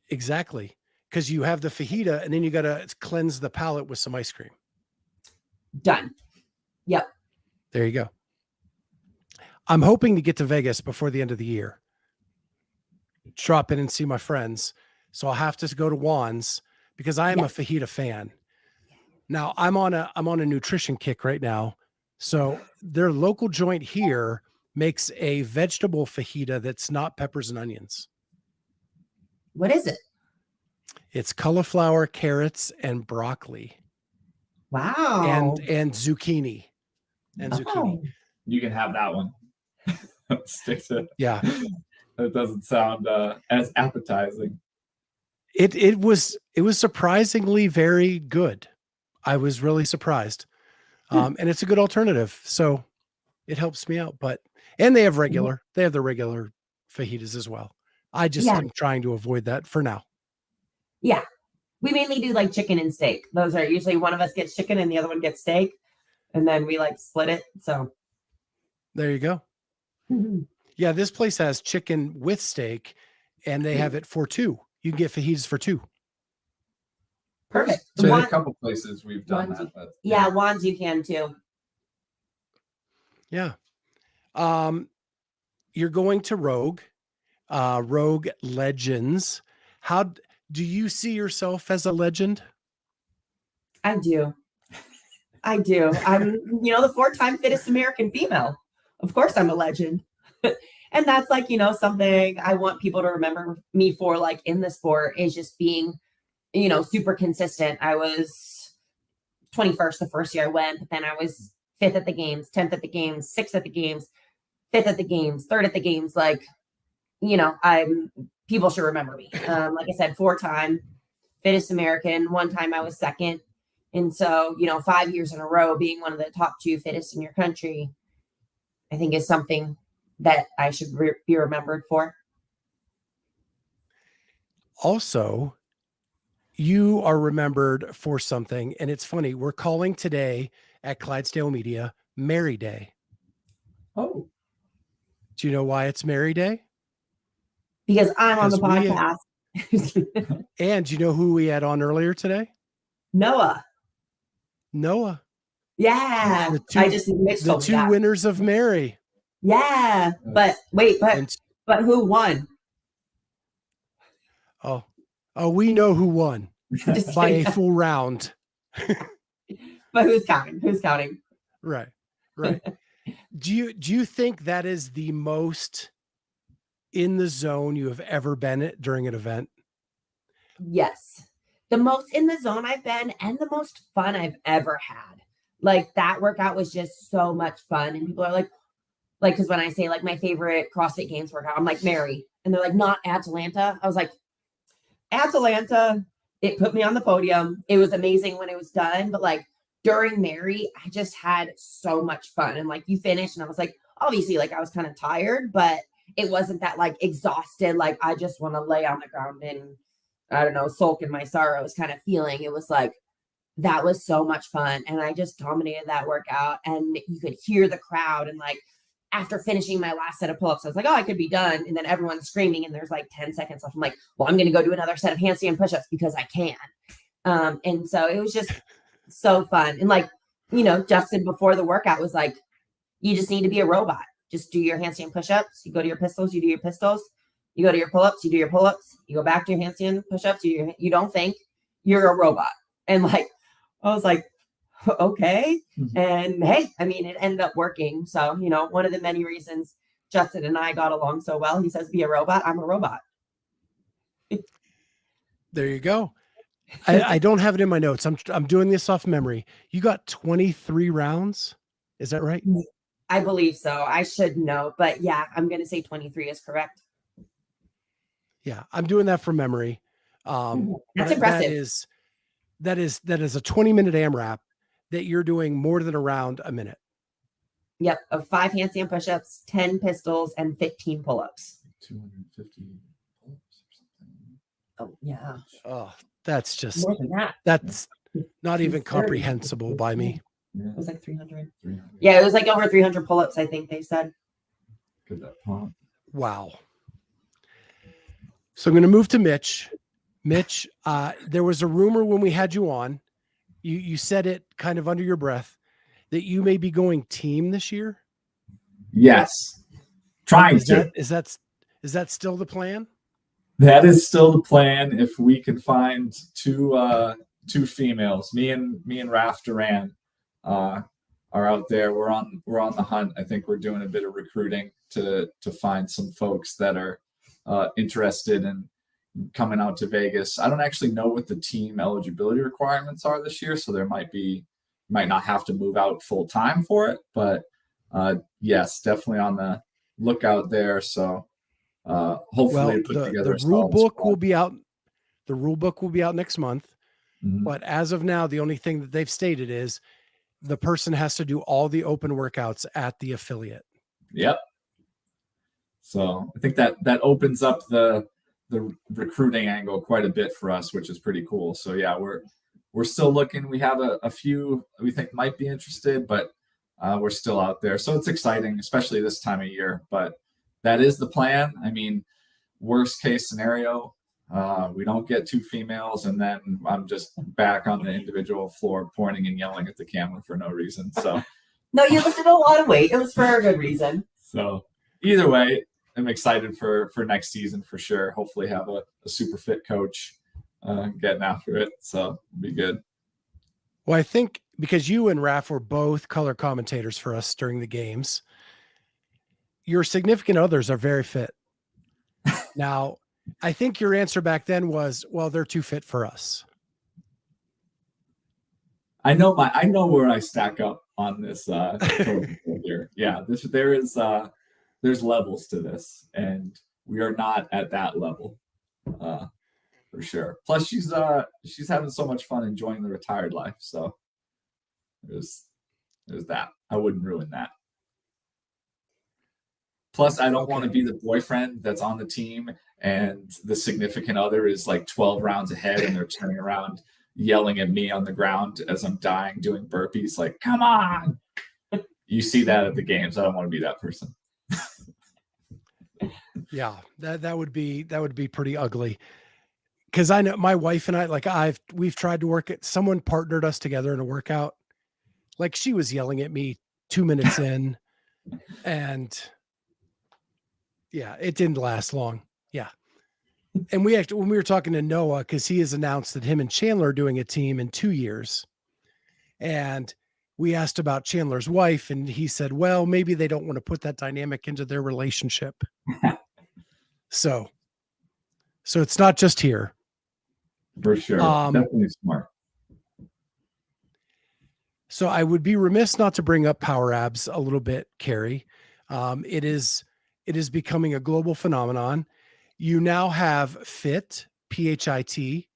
Exactly. Because you have the fajita and then you got to cleanse the palate with some ice cream. Done. Yep. There you go. I'm hoping to get to Vegas before the end of the year. Drop in and see my friends. So I'll have to go to Juan's because I am a fajita fan. Now I'm on a nutrition kick right now. So their local joint here makes a vegetable fajita that's not peppers and onions. What is it? It's cauliflower, carrots, and broccoli. Wow. And zucchini. And zucchini. You can have that one. Stick to it. Yeah. That doesn't sound as appetizing. It was surprisingly very good. I was really surprised. And it's a good alternative. So it helps me out. And they have the regular fajitas as well. I just am trying to avoid that for now. Yeah. We mainly do like chicken and steak. Those are usually one of us gets chicken and the other one gets steak. And then we like split it. So there you go. Mm-hmm. Yeah, this place has chicken with steak and they have it for two. You can get fajitas for two. Perfect. So a couple places we've done that. Juan's you can too. Yeah. You're going to Rogue Legends. How do you see yourself as a legend? I do. I'm, the 4-time fittest American female. Of course I'm a legend. And that's like, something I want people to remember me for, like in the sport, is just being, super consistent. I was 21st the first year I went, but then I was 5th at the games, 10th at the games, 6th at the games, 5th at the games, 3rd at the games. Like, people should remember me. Like I said, 4-time fittest American. One time I was 2nd. And so, 5 years in a row being one of the top 2 fittest in your country, I think is something that I should be remembered for. Also, you are remembered for something. And it's funny, we're calling today at Clydesdale Media Mary Day. Oh, Do you know why it's Mary Day? Because I'm on the Because podcast. And you know who we had on earlier today? Noah. Noah. Yeah. The two winners of Mary. Yeah. But wait, but who won? Oh, we know who won by a full round. But who's counting? Who's counting? Right. Do you think that is the most in the zone you have ever been at during an event? Yes. The most in the zone I've been and the most fun I've ever had. Like that workout was just so much fun. And people are like, because when I say like my favorite CrossFit Games workout, I'm like Mary. And they're like, not Atlanta. I was like, Atlanta, it put me on the podium. It was amazing when it was done. But like during Mary, I just had so much fun. And like you finished and I was like, obviously, like I was kind of tired, but it wasn't that like exhausted. Like I just want to lay on the ground and I don't know, sulk in my sorrows kind of feeling. It was like, that was so much fun. And I just dominated that workout and you could hear the crowd. And like, after finishing my last set of pull-ups, I was like, oh, I could be done. And then everyone's screaming and there's like 10 seconds left. I'm like, well, I'm going to go do another set of handstand push-ups because I can. And so it was just so fun. And like, Justin before the workout was like, you just need to be a robot. Just do your handstand push-ups. You go to your pistols, you do your pistols. You go to your pull-ups, you do your pull-ups. You go back to your handstand push-ups. You don't think, you're a robot. And like, I was like, okay. Mm-hmm. And hey, I mean, it ended up working. So, one of the many reasons Justin and I got along so well, he says, be a robot. I'm a robot. There you go. I don't have it in my notes. I'm doing this off memory. You got 23 rounds. Is that right? I believe so. I should know, but yeah, I'm going to say 23 is correct. Yeah. I'm doing that from memory. That's impressive. That is a 20-minute AMRAP that you're doing more than around a minute. Yep. Of 5 handstand push-ups, 10 pistols, and 15 pull-ups. 250 pull-ups or something. Oh, yeah. Oh, that's just more than that. That's not even comprehensible by me. Yeah. It was like 300. Yeah, it was like over 300 pull-ups, I think they said. Good that pump. Wow. So I'm going to move to Mitch. Mitch, there was a rumor when we had you on, you said it kind of under your breath, that you may be going team this year. Yes. Trying to. Is that still the plan? That is still the plan. If we can find two females, me and Raph Duran are out there. We're on the hunt. I think we're doing a bit of recruiting to find some folks that are interested in coming out to Vegas. I don't actually know what the team eligibility requirements are this year, so there might not have to move out full time for it, but yes, definitely on the lookout there. So hopefully put together the rule book will be out. The rule book will be out next month. Mm-hmm. But as of now, the only thing that they've stated is the person has to do all the open workouts at the affiliate. Yep. So I think that opens up the recruiting angle quite a bit for us, which is pretty cool. So yeah, we're still looking. We have a few we think might be interested, but we're still out there. So it's exciting, especially this time of year. But that is the plan. I mean, worst case scenario, we don't get 2 females, and then I'm just back on the individual floor pointing and yelling at the camera for no reason. So no, you lifted a lot of weight. It was for a good reason. So either way, I'm excited for next season for sure. Hopefully have a super fit coach getting after it. So it'll be good. Well, I think because you and Raph were both color commentators for us during the games, your significant others are very fit. Now, I think your answer back then was, well, they're too fit for us. I know where I stack up on this here. Yeah, there's levels to this, and we are not at that level for sure. Plus, she's having so much fun enjoying the retired life. So there's that. I wouldn't ruin that. Plus, I don't want to Okay. be the boyfriend that's on the team and the significant other is like 12 rounds ahead and they're turning around yelling at me on the ground as I'm dying doing burpees like, come on. You see that at the games. I don't want to be that person. Yeah, that would be pretty ugly. Because I know my wife and I, like we've tried to work it. Someone partnered us together in a workout. Like she was yelling at me 2 minutes in, and yeah, it didn't last long. Yeah. And we actually, when we were talking to Noah, because he has announced that him and Chandler are doing a team in 2 years. And we asked about Chandler's wife, and he said, well, maybe they don't want to put that dynamic into their relationship. So it's not just here. For sure. Definitely smart. So I would be remiss not to bring up Power Abs a little bit, Kari. It is becoming a global phenomenon. You now have Fit, PHIT,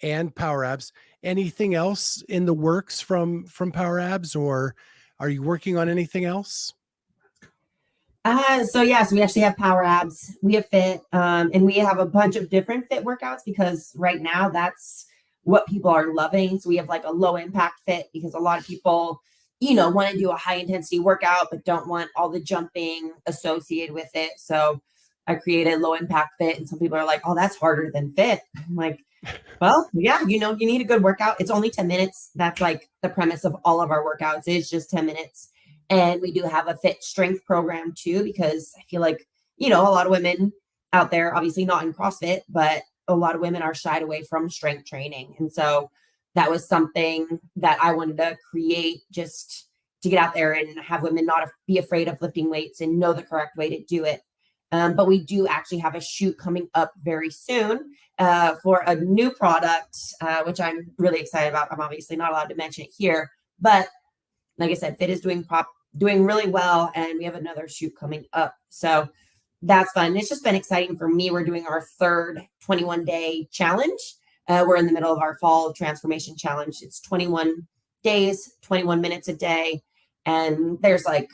and Power Abs. Anything else in the works from Power Abs, or are you working on anything else? So we actually have Power Abs, we have Fit, and we have a bunch of different Fit workouts because right now that's what people are loving. So we have like a low impact Fit because a lot of people, want to do a high intensity workout, but don't want all the jumping associated with it. So I created low impact Fit, and some people are like, oh, that's harder than Fit. I'm like, well, yeah, you need a good workout. It's only 10 minutes. That's like the premise of all of our workouts. It's just 10 minutes. And we do have a Fit strength program too, because I feel like, a lot of women out there, obviously not in CrossFit, but a lot of women are shied away from strength training. And so that was something that I wanted to create just to get out there and have women not be afraid of lifting weights and know the correct way to do it. But we do actually have a shoot coming up very soon for a new product, which I'm really excited about. I'm obviously not allowed to mention it here, but like I said, Fit is doing really well, and we have another shoot coming up. So that's fun. It's just been exciting for me. We're doing our third 21-day challenge. We're in the middle of our fall transformation challenge. It's 21 days, 21 minutes a day. And there's I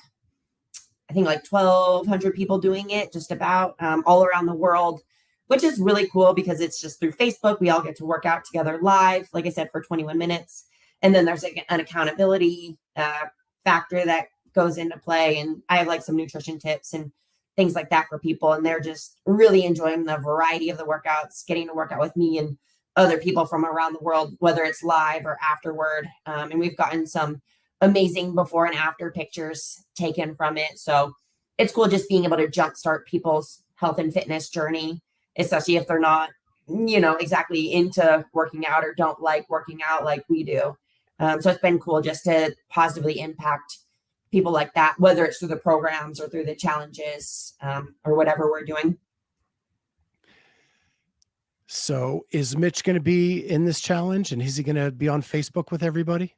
think 1,200 people doing it just about all around the world, which is really cool because it's just through Facebook. We all get to work out together live, like I said, for 21 minutes. And then there's an accountability factor that goes into play. And I have some nutrition tips and things like that for people. And they're just really enjoying the variety of the workouts, getting to work out with me and other people from around the world, whether it's live or afterward. And we've gotten some amazing before and after pictures taken from it. So it's cool just being able to jumpstart people's health and fitness journey, especially if they're not, exactly into working out or don't like working out like we do. So it's been cool just to positively impact people like that, whether it's through the programs or through the challenges or whatever we're doing. So is Mitch going to be in this challenge, and is he going to be on Facebook with everybody?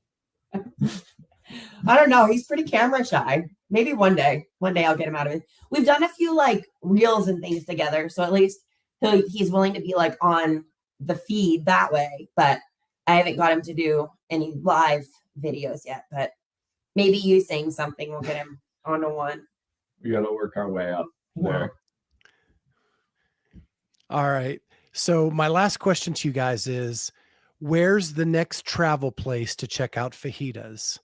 I don't know. He's pretty camera shy. Maybe one day I'll get him out of it. We've done a few reels and things together. So at least he's willing to be on the feed that way, but I haven't got him to do any live videos yet, but maybe you saying something will get him onto one. We got to work our way up there. All right. So my last question to you guys is, where's the next travel place to check out fajitas?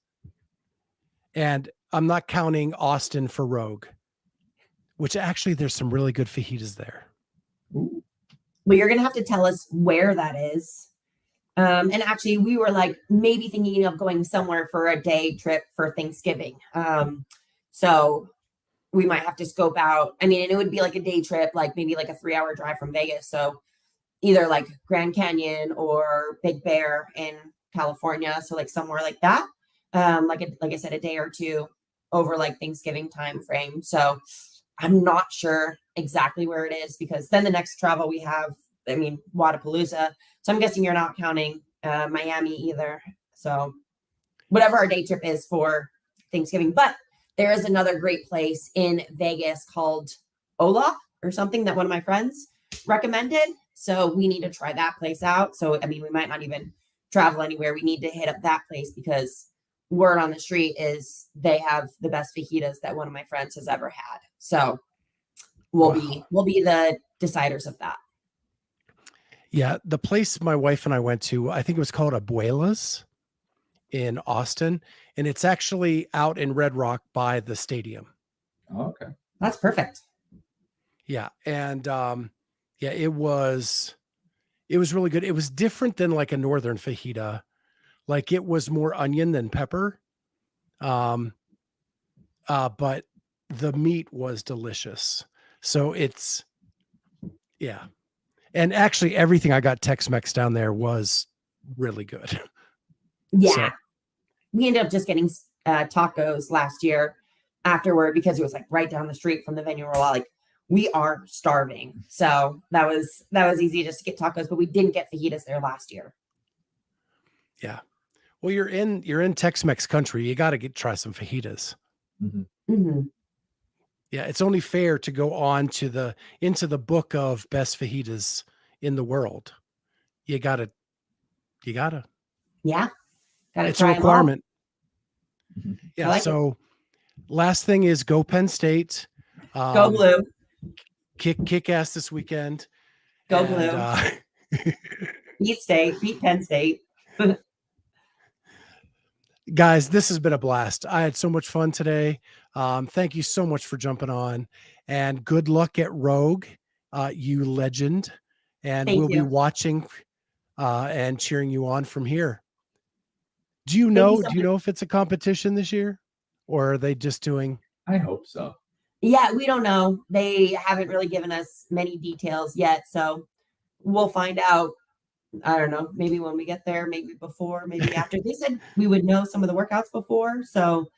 And I'm not counting Austin for Rogue, which actually there's some really good fajitas there. Well, you're going to have to tell us where that is. And actually, we were maybe thinking of going somewhere for a day trip for Thanksgiving. So we might have to scope out. I mean, and it would be a day trip, maybe a 3-hour drive from Vegas. So either Grand Canyon or Big Bear in California. So somewhere like that. Like I said, a day or two over Thanksgiving time frame. So I'm not sure exactly where it is because then the next travel we have, Wadapalooza. So I'm guessing you're not counting Miami either. So whatever our day trip is for Thanksgiving. But there is another great place in Vegas called Ola or something that one of my friends recommended. So we need to try that place out. So, we might not even travel anywhere. We need to hit up that place because word on the street is they have the best fajitas that one of my friends has ever had. So will Wow. be the deciders of that. Yeah, the place my wife and I went to, I think it was called Abuela's in Austin, and it's actually out in Red Rock by the stadium. Oh, okay. That's perfect. Yeah, and yeah, it was really good. It was different than like a northern fajita. Like it was more onion than pepper. But the meat was delicious. So it's yeah. And actually everything I got Tex-Mex down there was really good. Yeah. So, We ended up just getting tacos last year afterward because it was like right down the street from the venue. We're all like, we are starving. So that was easy just to get tacos, but we didn't get fajitas there last year. yeah. Well, you're in Tex-Mex country. You got to try some fajitas. Mm-hmm. Mm-hmm. Yeah, it's only fair to go on to into the book of best fajitas in the world. You gotta. Yeah. Got to It's a try them all. requirement. Mm-hmm. Yeah. I like So, last thing is go Penn State. Go blue. Kick ass this weekend. Go And, blue. Beat State. Beat Penn State. guys, this has been a blast. I had so much fun today. Thank you so much for jumping on, and good luck at Rogue, you legend. And Thank we'll be you. watching and cheering you on from here. Do you Thank know? you so Do you much. know if it's a competition this year, or are they just doing? I hope so. Yeah, we don't know. They haven't really given us many details yet. So we'll find out. I don't know, maybe when we get there, maybe before, maybe after. They said we would know some of the workouts before, so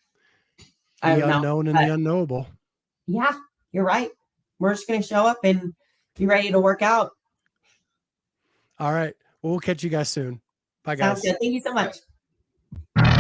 I The don't know. unknown and But the unknowable. yeah, you're right. We're just going to show up and be ready to work out. All right. Well, we'll catch you guys soon. Bye, guys. Sounds good. Thank you so much.